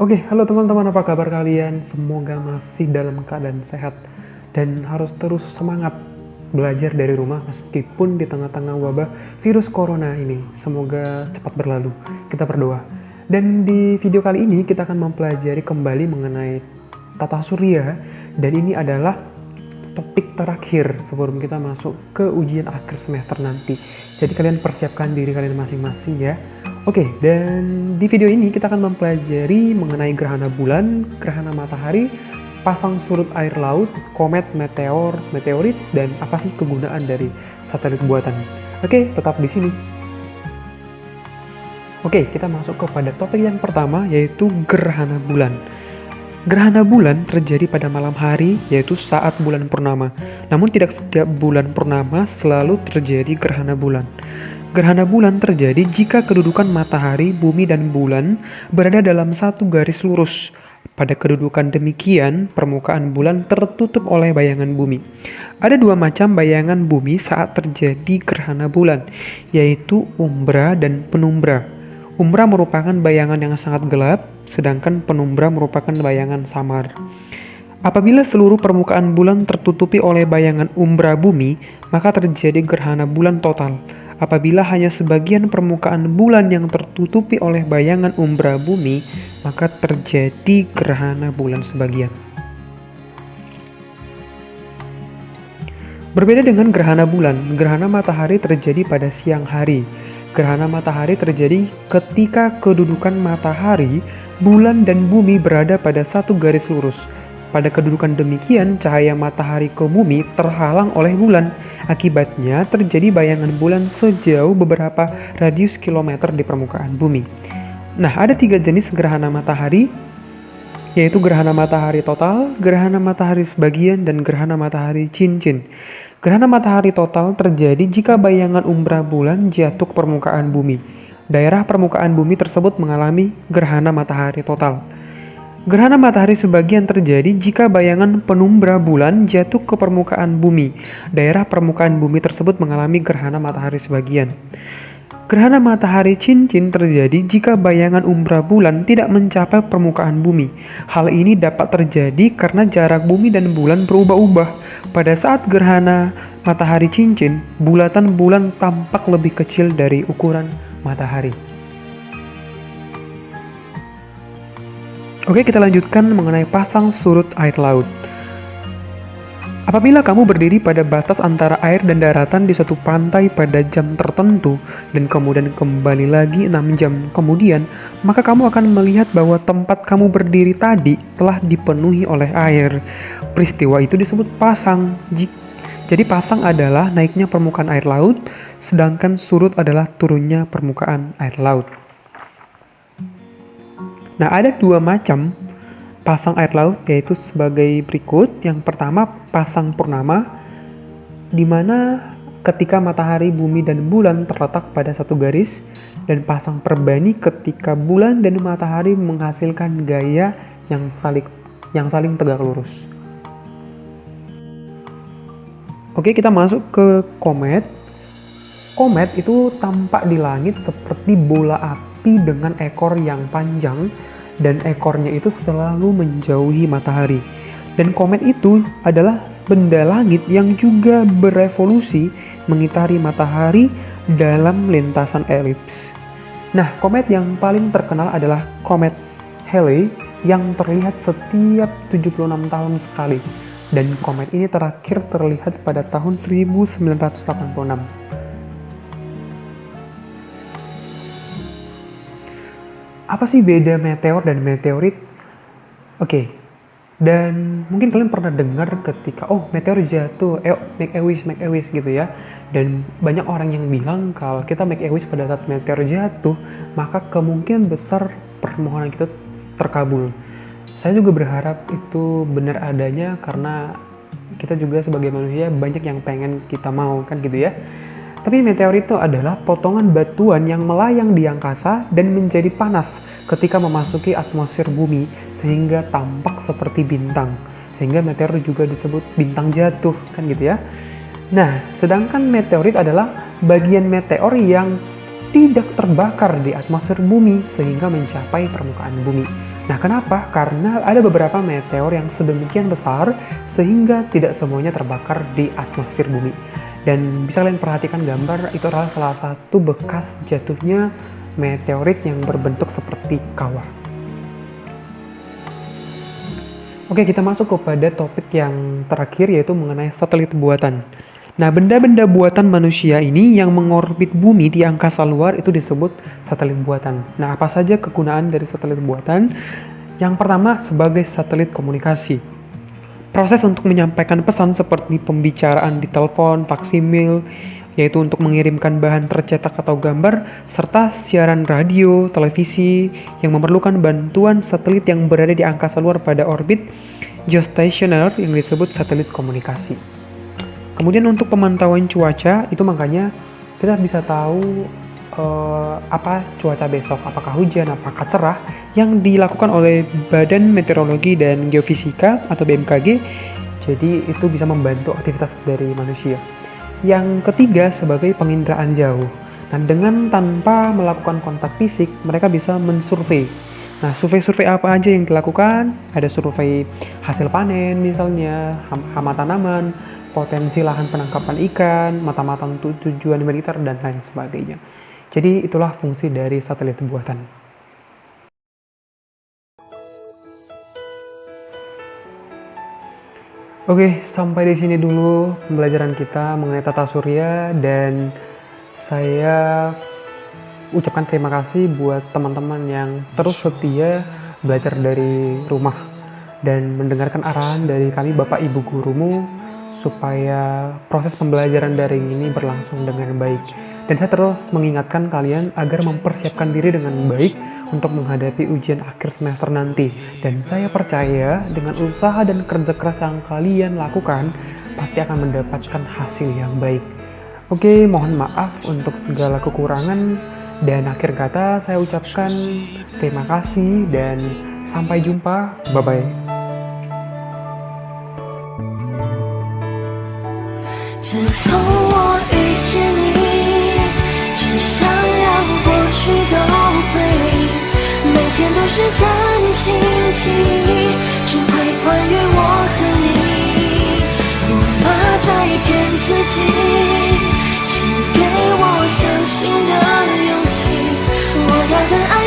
Oke, halo teman-teman, apa kabar kalian? Semoga masih dalam keadaan sehat dan harus terus semangat belajar dari rumah meskipun di tengah-tengah wabah virus corona ini. Semoga cepat berlalu. Kita berdoa. Dan di video kali ini kita akan mempelajari kembali mengenai tata surya, dan ini adalah topik terakhir sebelum kita masuk ke ujian akhir semester nanti. Jadi kalian persiapkan diri kalian masing-masing ya. Oke, dan di video ini kita akan mempelajari mengenai gerhana bulan, gerhana matahari, pasang surut air laut, komet, meteor, meteorit, dan apa sih kegunaan dari satelit buatan. Oke, tetap di sini. Oke, kita masuk kepada topik yang pertama, yaitu gerhana bulan. Gerhana bulan terjadi pada malam hari, yaitu saat bulan purnama. Namun tidak setiap bulan purnama selalu terjadi gerhana bulan. Gerhana bulan terjadi jika kedudukan matahari, bumi, dan bulan berada dalam satu garis lurus. Pada kedudukan demikian, permukaan bulan tertutup oleh bayangan bumi. Ada dua macam bayangan bumi saat terjadi gerhana bulan, yaitu umbra dan penumbra. Umbra merupakan bayangan yang sangat gelap, sedangkan penumbra merupakan bayangan samar. Apabila seluruh permukaan bulan tertutupi oleh bayangan umbra bumi, maka terjadi gerhana bulan total. Apabila hanya sebagian permukaan bulan yang tertutupi oleh bayangan umbra bumi, maka terjadi gerhana bulan sebagian. Berbeda dengan gerhana bulan, gerhana matahari terjadi pada siang hari. Gerhana matahari terjadi ketika kedudukan matahari, bulan, dan bumi berada pada satu garis lurus. Pada kedudukan demikian, cahaya matahari ke bumi terhalang oleh bulan. Akibatnya, terjadi bayangan bulan sejauh beberapa radius kilometer di permukaan bumi. Nah, ada 3 jenis gerhana matahari, yaitu gerhana matahari total, gerhana matahari sebagian, dan gerhana matahari cincin. Gerhana matahari total terjadi jika bayangan umbra bulan jatuh ke permukaan bumi. Daerah permukaan bumi tersebut mengalami gerhana matahari total. Gerhana matahari sebagian terjadi jika bayangan penumbra bulan jatuh ke permukaan bumi. Daerah permukaan bumi tersebut mengalami gerhana matahari sebagian. Gerhana matahari cincin terjadi jika bayangan umbra bulan tidak mencapai permukaan bumi. Hal ini dapat terjadi karena jarak bumi dan bulan berubah-ubah. Pada saat gerhana matahari cincin, bulatan bulan tampak lebih kecil dari ukuran matahari. Oke, kita lanjutkan mengenai pasang surut air laut. Apabila kamu berdiri pada batas antara air dan daratan di suatu pantai pada jam tertentu dan kemudian kembali lagi 6 jam kemudian, maka kamu akan melihat bahwa tempat kamu berdiri tadi telah dipenuhi oleh air. Peristiwa itu disebut pasang. Jadi pasang adalah naiknya permukaan air laut, sedangkan surut adalah turunnya permukaan air laut. Nah, ada 2 macam pasang air laut, yaitu sebagai berikut. Yang pertama, pasang purnama, di mana ketika matahari, bumi, dan bulan terletak pada satu garis, dan pasang perbani ketika bulan dan matahari menghasilkan gaya yang saling tegak lurus. Oke, kita masuk ke komet. Komet itu tampak di langit seperti bola api dengan ekor yang panjang, dan ekornya itu selalu menjauhi matahari. Dan komet itu adalah benda langit yang juga berevolusi mengitari matahari dalam lintasan elips. Nah, komet yang paling terkenal adalah komet Halley yang terlihat setiap 76 tahun sekali. Dan komet ini terakhir terlihat pada tahun 1986. Apa sih beda meteor dan meteorit? Oke, dan mungkin kalian pernah dengar ketika, meteor jatuh, make a wish gitu ya. Dan banyak orang yang bilang kalau kita make a wish pada saat meteor jatuh, maka kemungkinan besar permohonan kita terkabul. Saya juga berharap itu benar adanya, karena kita juga sebagai manusia banyak yang pengen kita mau, kan gitu ya. Tapi meteor itu adalah potongan batuan yang melayang di angkasa dan menjadi panas ketika memasuki atmosfer bumi sehingga tampak seperti bintang. Sehingga meteor juga disebut bintang jatuh, kan gitu ya. Nah, sedangkan meteorit adalah bagian meteor yang tidak terbakar di atmosfer bumi sehingga mencapai permukaan bumi. Nah, kenapa? Karena ada beberapa meteor yang sedemikian besar sehingga tidak semuanya terbakar di atmosfer bumi. Dan bisa kalian perhatikan gambar, itu adalah salah satu bekas jatuhnya meteorit yang berbentuk seperti kawah. Oke, kita masuk kepada topik yang terakhir, yaitu mengenai satelit buatan. Nah, benda-benda buatan manusia ini yang mengorbit bumi di angkasa luar itu disebut satelit buatan. Nah, apa saja kegunaan dari satelit buatan? Yang pertama, sebagai satelit komunikasi. Proses untuk menyampaikan pesan seperti pembicaraan di telepon, faksimil, yaitu untuk mengirimkan bahan tercetak atau gambar, serta siaran radio, televisi, yang memerlukan bantuan satelit yang berada di angkasa luar pada orbit geostationer yang disebut satelit komunikasi. Kemudian untuk pemantauan cuaca, itu makanya kita bisa tahu apa cuaca besok, apakah hujan, apakah cerah, yang dilakukan oleh Badan Meteorologi dan Geofisika atau BMKG. Jadi itu bisa membantu aktivitas dari manusia. Yang ketiga, sebagai penginderaan jauh. Nah, dengan tanpa melakukan kontak fisik, mereka bisa mensurvei. Nah, survei-survei apa aja yang dilakukan? Ada survei hasil panen misalnya, hama tanaman, potensi lahan penangkapan ikan, mata-mata untuk tujuan militer, dan lain sebagainya. Jadi itulah fungsi dari satelit buatan. Oke, sampai di sini dulu pembelajaran kita mengenai tata surya, dan saya ucapkan terima kasih buat teman-teman yang terus setia belajar dari rumah dan mendengarkan arahan dari kami Bapak Ibu gurumu supaya proses pembelajaran daring ini berlangsung dengan baik. Dan saya terus mengingatkan kalian agar mempersiapkan diri dengan baik untuk menghadapi ujian akhir semester nanti. Dan saya percaya dengan usaha dan kerja keras yang kalian lakukan, pasti akan mendapatkan hasil yang baik. Oke, mohon maaf untuk segala kekurangan. Dan akhir kata saya ucapkan terima kasih dan sampai jumpa. Bye-bye. 自从我遇见你，只想让过去都归零，每天都是真情记忆，只会关于我和你，无法再骗自己，请给我相信的勇气，我要的爱